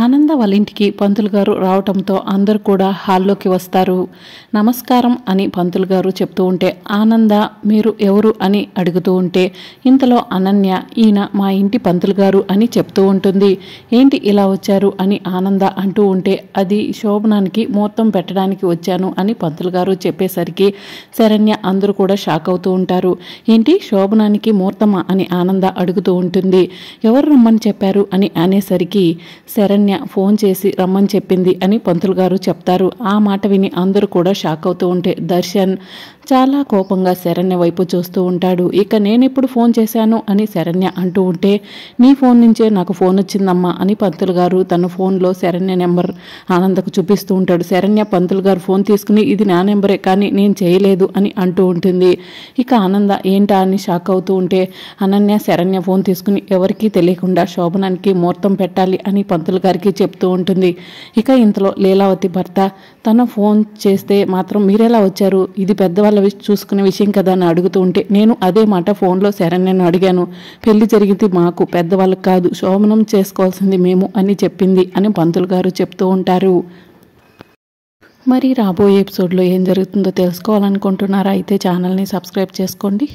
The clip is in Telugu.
ఆనంద వాళ్ళ ఇంటికి పంతులు గారు రావటంతో అందరూ కూడా హాల్లోకి వస్తారు. నమస్కారం అని పంతులు గారు చెప్తూ ఉంటే ఆనంద మీరు ఎవరు అని అడుగుతూ ఉంటే ఇంతలో అనన్య ఈయన మా ఇంటి పంతులు గారు అని చెప్తూ ఉంటుంది. ఏంటి ఇలా వచ్చారు అని ఆనంద అంటూ ఉంటే అది శోభనానికి ముహూర్తం పెట్టడానికి వచ్చాను అని పంతులు గారు చెప్పేసరికి శరణ్య అందరూ కూడా షాక్ అవుతూ ఉంటారు. ఏంటి శోభనానికి ముహూర్తమా అని ఆనంద అడుగుతూ ఉంటుంది. ఎవరు రమ్మని చెప్పారు అని అనేసరికి శరణ్య ఫోన్ చేసి రమ్మని చెప్పింది అని పంతులు గారు చెప్తారు. ఆ మాట విని అందరూ కూడా షాక్ అవుతూ ఉంటే దర్శన్ చాలా కోపంగా శరణ్య వైపు చూస్తూ ఉంటాడు. ఇక నేనెప్పుడు ఫోన్ చేశాను అని శరణ్య అంటూ ఉంటే నీ ఫోన్ నుంచే నాకు ఫోన్ వచ్చిందమ్మా అని పంతులు గారు తన ఫోన్లో శరణ్య నెంబర్ ఆనందకు చూపిస్తూ ఉంటాడు. శరణ్య పంతులు గారు ఫోన్ తీసుకుని ఇది నా నెంబరే కానీ నేను చేయలేదు అని అంటూ ఉంటుంది. ఇక ఆనంద ఏంటా అని షాక్ అవుతూ ఉంటే అనన్య శరణ్య ఫోన్ తీసుకుని ఎవరికీ తెలియకుండా శోభనానికి ముహూర్తం పెట్టాలి అని పంతులు గారికి చెప్తూ ఉంటుంది. ఇక ఇంతలో లీలావతి భర్త తన ఫోన్ చేస్తే మాత్రం మీరెలా వచ్చారు, ఇది పెద్దవాళ్ళ చూసుకునే విషయం కదా అని అడుగుతూ ఉంటే నేను అదే మాట ఫోన్లో శరణ్యను అడిగాను. పెళ్లి జరిగింది మాకు, పెద్దవాళ్ళకి కాదు, శోభనం చేసుకోవాల్సింది మేము అని చెప్పింది అని పంతులు గారు చెప్తూ ఉంటారు. మరి రాబోయే ఎపిసోడ్లో ఏం జరుగుతుందో తెలుసుకోవాలనుకుంటున్నారా? అయితే ఛానల్ని సబ్స్క్రైబ్ చేసుకోండి.